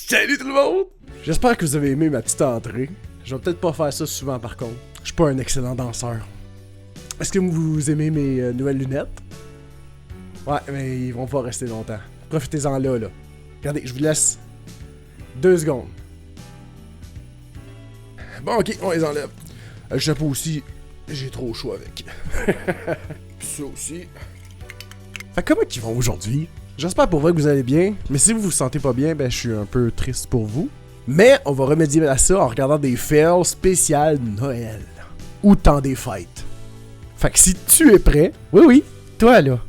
Salut tout le monde! J'espère que vous avez aimé ma petite entrée. Je vais peut-être pas faire ça souvent par contre. Je suis pas un excellent danseur. Est-ce que vous aimez mes nouvelles lunettes? Ouais, mais ils vont pas rester longtemps. Profitez-en là. Regardez, je vous laisse 2 secondes. Bon, ok, on les enlève. Le chapeau aussi, j'ai trop chaud avec. Ça aussi. Fait comment qu'ils vont aujourd'hui? J'espère pour vrai que vous allez bien, mais si vous vous sentez pas bien, ben je suis un peu triste pour vous. Mais on va remédier à ça en regardant des fails spéciales Noël. Ou temps des fêtes. Fait que si tu es prêt, oui, toi là,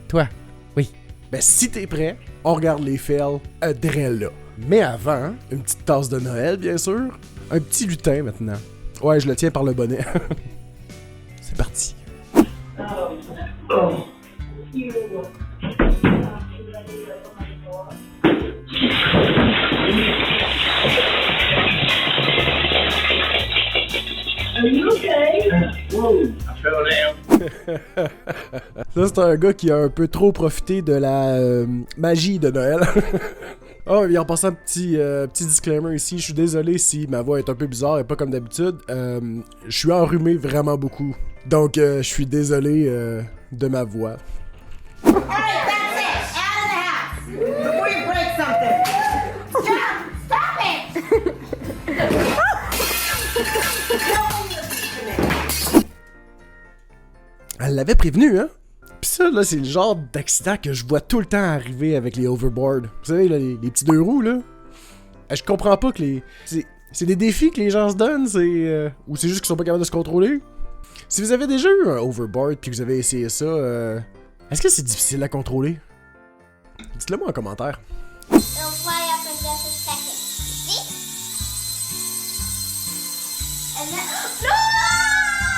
toi, oui. Ben si t'es prêt, on regarde les fails drôles là. Mais avant, une petite tasse de Noël bien sûr, un petit lutin maintenant. Ouais, je le tiens par le bonnet. C'est parti. Are you okay? Whoa, I fell down. Ça, c'est un gars qui a un peu trop profité de la magie de Noël. Oh, et en passant, petit disclaimer ici, je suis désolé si ma voix est un peu bizarre et pas comme d'habitude. Je suis enrhumé vraiment beaucoup. Donc, je suis désolé de ma voix. All right, that's it. Out of the house. Before you break something. Stop it. Elle l'avait prévenu, hein? Pis ça, là, c'est le genre d'accident que je vois tout le temps arriver avec les overboards. Vous savez, là, les petits 2 roues, là. Je comprends pas que les... C'est des défis que les gens se donnent, c'est... Ou c'est juste qu'ils sont pas capables de se contrôler. Si vous avez déjà eu un overboard puis que vous avez essayé ça, est-ce que c'est difficile à contrôler? Dites-le moi en commentaire. It'll fly up in just a second. See? And then...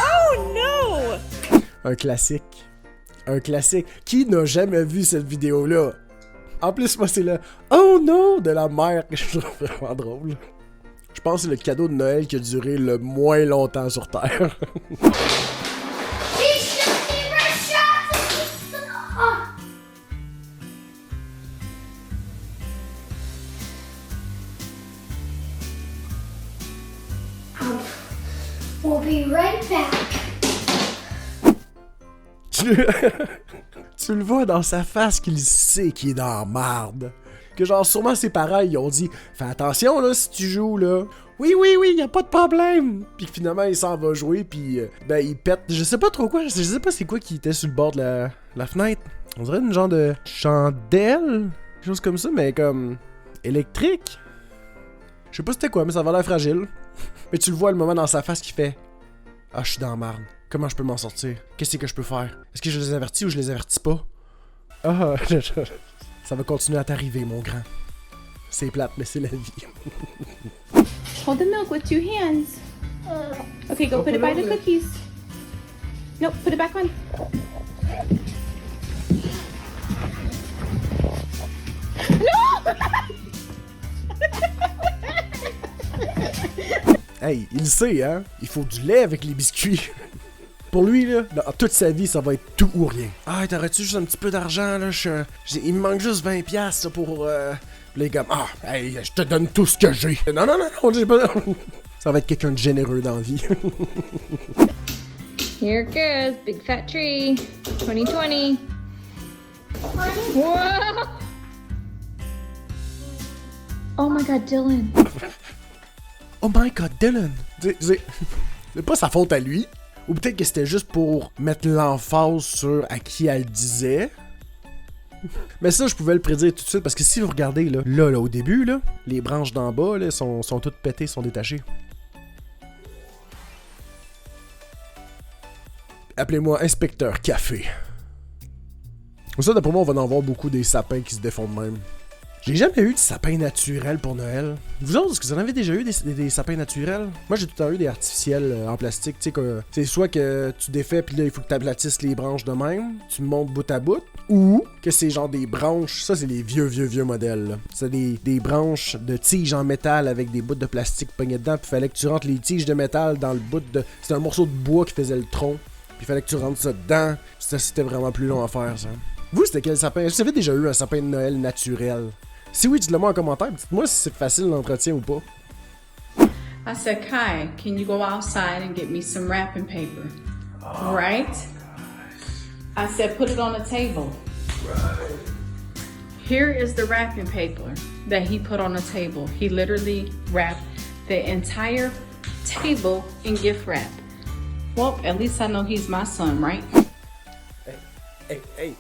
Oh no! Un classique. Un classique. Qui n'a jamais vu cette vidéo-là? En plus, moi, c'est le « Oh non » de la mère que je trouve vraiment drôle. Je pense que c'est le cadeau de Noël qui a duré le moins longtemps sur Terre. He shouldn't even shot! Oh. We'll be right back. Tu le vois dans sa face qu'il sait qu'il est dans la marde. Que genre, sûrement ses parents, ils ont dit « Fais attention, là, si tu joues, là. » Oui, y a pas de problème. Puis finalement, il s'en va jouer, puis ben, il pète. Je sais pas trop quoi, je sais pas c'est quoi qui était sur le bord de la fenêtre. On dirait une genre de chandelle, quelque chose comme ça, mais comme électrique. Je sais pas c'était quoi, mais ça avait l'air fragile. Mais tu le vois le moment dans sa face qui fait « Ah, je suis dans la marde. Comment je peux m'en sortir? Qu'est-ce que je peux faire? Est-ce que je les avertis ou je les avertis pas? » Ah, ça va continuer à t'arriver, mon grand. C'est plate, mais c'est la vie. Hold the milk with 2 hands. Okay, go put it by the cookies. Nope, put it back on. Hey, il sait, hein? Il faut du lait avec les biscuits. Pour lui, là, dans toute sa vie, ça va être tout ou rien. Ah, t'aurais-tu juste un petit peu d'argent, là? Il me manque juste 20$ là, pour... les gars, ah, hey, je te donne tout ce que j'ai. Non, j'ai pas... Ça va être quelqu'un de généreux dans la vie. Here it goes, big fat tree, 2020. Whoa! Oh my God, Dylan. Oh my God, Dylan! C'est pas sa faute à lui. Ou peut-être que c'était juste pour mettre l'emphase sur à qui elle disait. Mais ça, je pouvais le prédire tout de suite, parce que si vous regardez, là au début, là, les branches d'en bas, là, sont toutes pétées, sont détachées. Appelez-moi Inspecteur Café. Ça, d'après moi, on va en voir beaucoup des sapins qui se défendent même. J'ai jamais eu de sapin naturel pour Noël. Vous autres, est-ce que vous en avez déjà eu des sapins naturels? Moi, j'ai tout le temps eu des artificiels en plastique. Tu sais, que c'est soit que tu défais, puis là, il faut que tu aplatisses les branches de même, tu montes bout à bout, ou que c'est genre des branches. Ça, c'est les vieux modèles, là. C'est des branches de tiges en métal avec des bouts de plastique pognés dedans, puis fallait que tu rentres les tiges de métal dans le bout de... C'était un morceau de bois qui faisait le tronc, puis il fallait que tu rentres ça dedans. C'était vraiment plus long à faire, ça. Vous, c'était quel sapin? Est-ce que vous avez déjà eu un sapin de Noël naturel? Si oui, dites-le moi en commentaire. Dites-moi si c'est facile l'entretien ou pas. I said, Kai, can you go outside and get me some wrapping paper? Right? I said, put it on the table. Here is the wrapping paper that he put on the table. He literally wrapped the entire table in gift wrap. Well, at least I know he's my son, right? Hey.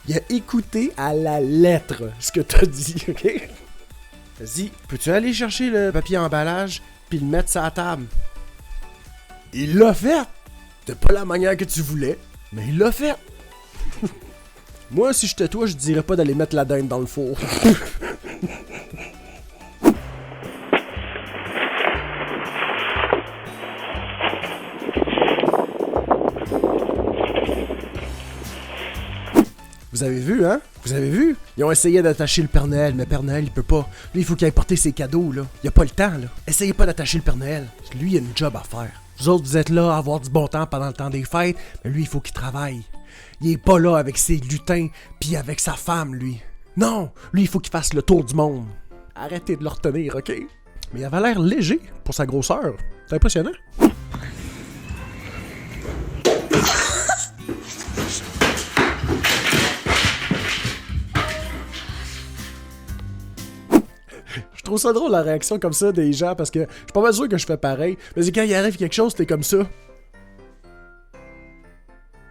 Il a écouté à la lettre ce que t'as dit, ok? Vas-y, peux-tu aller chercher le papier emballage puis le mettre sur la table? Il l'a fait! C'était pas la manière que tu voulais, mais il l'a fait! Moi, si j'étais toi, je dirais pas d'aller mettre la dinde dans le four. Vous avez vu, hein? Vous avez vu? Ils ont essayé d'attacher le Père Noël, mais Père Noël, il peut pas. Lui, il faut qu'il aille porter ses cadeaux, là. Il a pas le temps, là. Essayez pas d'attacher le Père Noël. Lui, il a une job à faire. Vous autres, vous êtes là à avoir du bon temps pendant le temps des fêtes, mais lui, il faut qu'il travaille. Il est pas là avec ses lutins, pis avec sa femme, lui. Non! Lui, il faut qu'il fasse le tour du monde. Arrêtez de le retenir, OK? Mais il avait l'air léger pour sa grosseur. C'est impressionnant. Je trouve ça drôle la réaction comme ça des gens parce que je suis pas mal sûr que je fais pareil. Mais c'est quand il arrive quelque chose, t'es comme ça.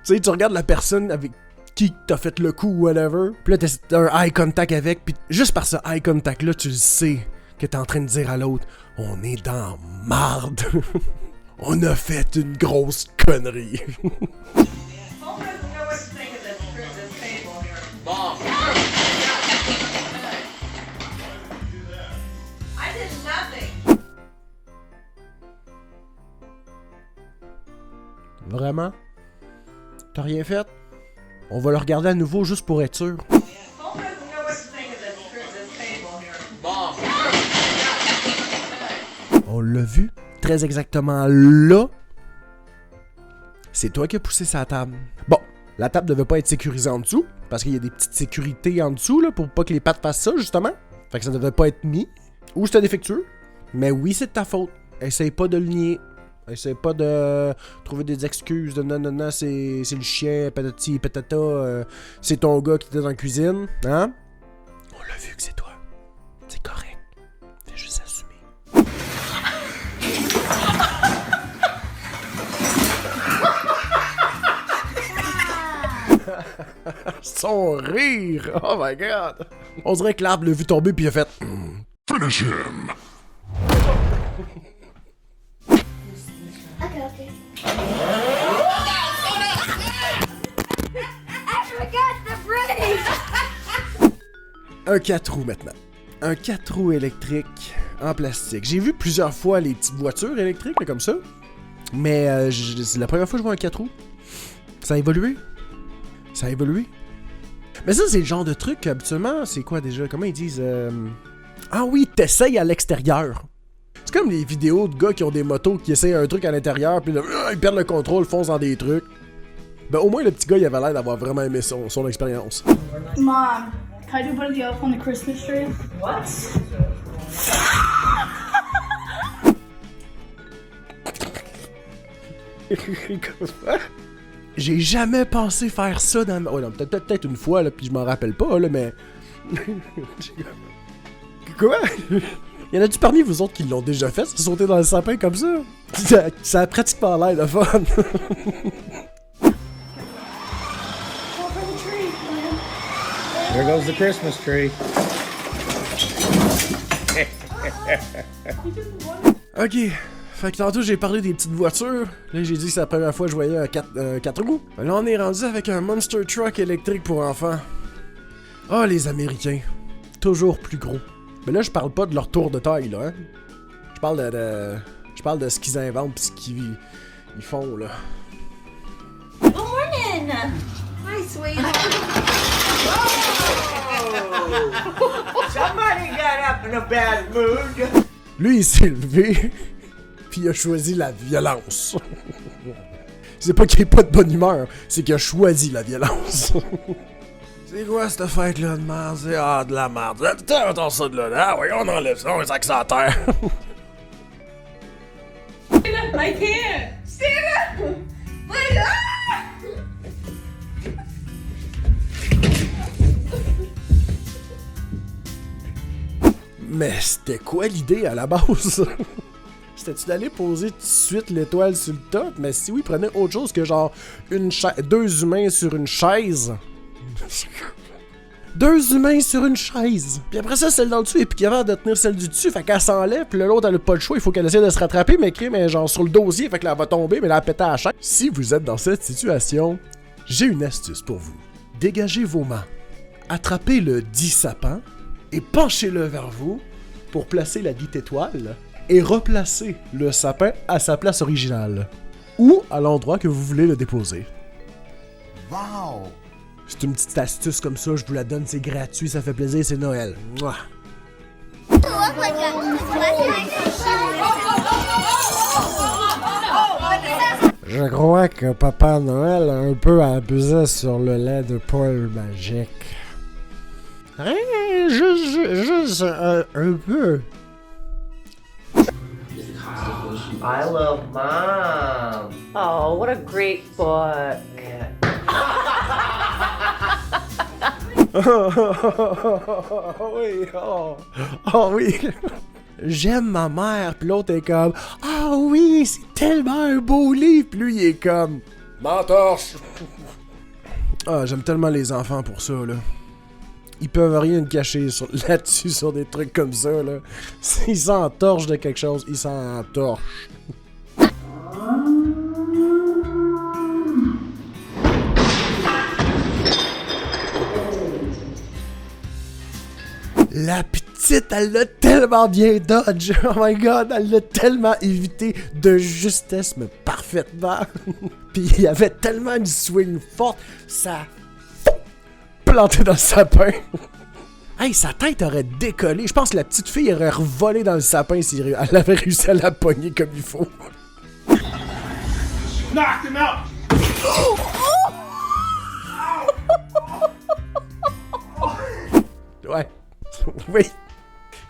Tu sais, tu regardes la personne avec qui t'as fait le coup ou whatever. Puis là, t'as un eye contact avec. Puis juste par ce eye contact là, tu le sais que t'es en train de dire à l'autre, on est dans marde. On a fait une grosse connerie. Vraiment? T'as rien fait? On va le regarder à nouveau juste pour être sûr. On l'a vu? Très exactement là. C'est toi qui as poussé sa table. Bon, la table devait pas être sécurisée en dessous, parce qu'il y a des petites sécurités en dessous, là, pour pas que les pattes fassent ça, justement. Fait que ça devait pas être mis. Ou c'était défectueux. Mais oui, c'est de ta faute. Essaye pas de le nier. Essaye pas de trouver des excuses de non, c'est le chien, patati patata, c'est ton gars qui était dans la cuisine, hein? On l'a vu que c'est toi. C'est correct. Fais juste assumer. Son rire! Oh my god! On dirait que l'arbre l'a vu tomber puis il a fait... Finish him! Okay. I forgot the brakes! Un 4 roues maintenant. Un 4 roues électrique en plastique. J'ai vu plusieurs fois les petites voitures électriques là, comme ça. Mais c'est la première fois que je vois un 4 roues. Ça a évolué. Ça a évolué. Mais ça, c'est le genre de truc, habituellement, c'est quoi déjà? Comment ils disent? Ah oui, t'essayes à l'extérieur. C'est comme les vidéos de gars qui ont des motos qui essayent un truc à l'intérieur, puis là, ils perdent le contrôle, foncent dans des trucs. Ben au moins, le petit gars, il avait l'air d'avoir vraiment aimé son expérience. Mom, can I do Buddy the Elf on the Christmas tree? What? J'ai jamais pensé faire ça dans ma... Oh non, peut-être une fois, là, puis je m'en rappelle pas, là, mais... Quoi? Y en a-tu parmi vous autres qui l'ont déjà fait, se sauter dans le sapin comme ça? Ça a pratiquement l'air de fun. There goes the Christmas tree. Ok, fait que tantôt j'ai parlé des petites voitures. Là j'ai dit que c'est la première fois que je voyais un 4 roues. Là on est rendu avec un Monster Truck électrique pour enfants. Ah, oh, les Américains. Toujours plus gros. Mais là je parle pas de leur tour de taille là, hein. Je parle de ce qu'ils inventent pis ce qu'ils font là. Good morning. Hi, sweetheart. Somebody got up in a bad mood. Lui, il s'est levé, puis il a choisi la violence. C'est pas qu'il ait pas de bonne humeur, c'est qu'il a choisi la violence. C'est quoi cette fête-là de merde? C'est de la merde. Attends ça de là. Ah oui, on enlève ça, on les accès à terre. I can't. Stand up. Wait. Mais c'était quoi l'idée à la base? C'était-tu d'aller poser tout de suite l'étoile sur le top? Mais si oui, prenez autre chose que genre deux humains sur une chaise. Deux humains sur une chaise. Puis après ça, celle dans le dessus est plus capable de tenir celle du dessus. Fait qu'elle s'enlève, puis l'autre elle a pas le choix. Il faut qu'elle essaie de se rattraper, mais crime est genre sur le dossier. Fait que là, elle va tomber, mais là, elle pète à la chaise. Si vous êtes dans cette situation, j'ai une astuce pour vous. Dégagez vos mains. Attrapez le dit sapin et penchez-le vers vous pour placer la dite étoile et replacer le sapin à sa place originale ou à l'endroit que vous voulez le déposer. Wow! C'est une petite astuce comme ça, je vous la donne, c'est gratuit, ça fait plaisir, c'est Noël. Mouah. Je crois que Papa Noël a un peu abusé sur le lait de poil magique. Juste un peu. I love Mom. Oh, what a great book. Oui, oh oui. J'aime ma mère, puis l'autre est comme ah oui, c'est tellement un beau livre, puis lui il est comme m'entorche. Ah, j'aime tellement les enfants pour ça là. Ils peuvent rien cacher là-dessus sur des trucs comme ça là. S'ils s'entorchent de quelque chose, ils s'entorchent. La petite, elle l'a tellement bien dodge. Oh my god, elle l'a tellement évité de justesse, mais parfaitement. Puis il y avait tellement une swing forte, ça planté dans le sapin. Hey, sa tête aurait décollé. Je pense que la petite fille aurait revolé dans le sapin si elle avait réussi à la pogner comme il faut. Knocked him out. Ouais. Oui.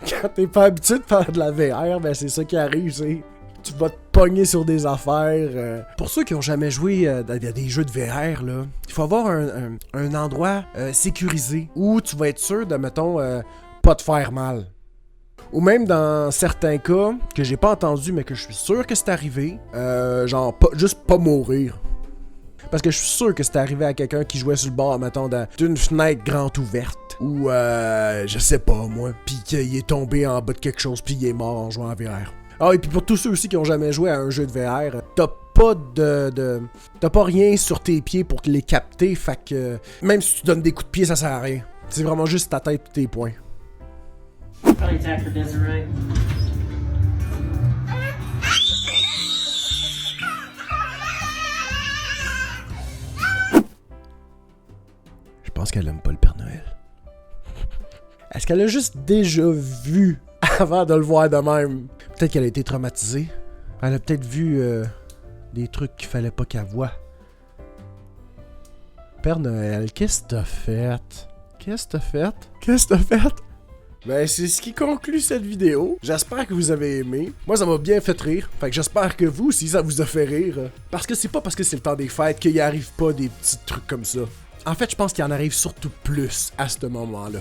Quand t'es pas habitué de faire de la VR, ben c'est ça qui arrive, c'est... Tu vas te pogner sur des affaires. Pour ceux qui ont jamais joué à des jeux de VR, là, il faut avoir un endroit sécurisé où tu vas être sûr de, mettons, pas te faire mal. Ou même dans certains cas, que j'ai pas entendu, mais que je suis sûr que c'est arrivé, genre, juste pas mourir. Parce que je suis sûr que c'est arrivé à quelqu'un qui jouait sur le bord, mettons, d'une fenêtre grande ouverte. Ou, je sais pas, moi. Pis qu'il est tombé en bas de quelque chose, pis il est mort en jouant à VR. Ah, et puis pour tous ceux aussi qui ont jamais joué à un jeu de VR, t'as pas rien sur tes pieds pour te les capter, fait que même si tu donnes des coups de pied, ça sert à rien. C'est vraiment juste ta tête et tes poings. Probably attack for Desiree. Je pense qu'elle aime pas le Père Noël. Est-ce qu'elle a juste déjà vu avant de le voir de même? Peut-être qu'elle a été traumatisée. Elle a peut-être vu des trucs qu'il fallait pas qu'elle voie. Père Noël, qu'est-ce que t'as fait? Qu'est-ce que t'as fait? Qu'est-ce que t'as fait? Ben, c'est ce qui conclut cette vidéo. J'espère que vous avez aimé. Moi, ça m'a bien fait rire. Fait que j'espère que vous aussi, ça vous a fait rire. Parce que c'est pas parce que c'est le temps des fêtes qu'il arrive pas des petits trucs comme ça. En fait, je pense qu'il en arrive surtout plus à ce moment-là.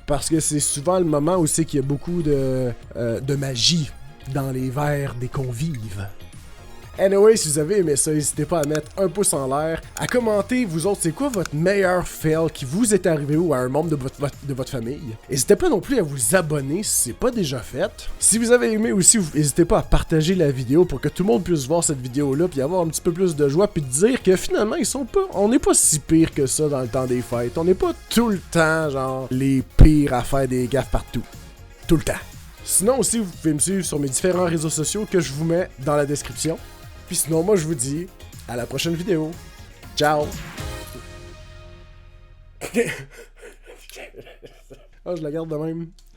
Parce que c'est souvent le moment où c'est qu'il y a beaucoup de magie dans les verres des convives. Anyway, si vous avez aimé ça, n'hésitez pas à mettre un pouce en l'air, à commenter, vous autres, c'est quoi votre meilleur fail qui vous est arrivé ou à un membre de votre famille. N'hésitez pas non plus à vous abonner si c'est pas déjà fait. Si vous avez aimé aussi, n'hésitez pas à partager la vidéo pour que tout le monde puisse voir cette vidéo-là, puis avoir un petit peu plus de joie, puis dire que finalement, on n'est pas si pire que ça dans le temps des fêtes. On n'est pas tout le temps, genre, les pires à faire des gaffes partout. Tout le temps. Sinon aussi, vous pouvez me suivre sur mes différents réseaux sociaux que je vous mets dans la description. Puis sinon, moi je vous dis à la prochaine vidéo. Ciao! Oh, je la garde de même.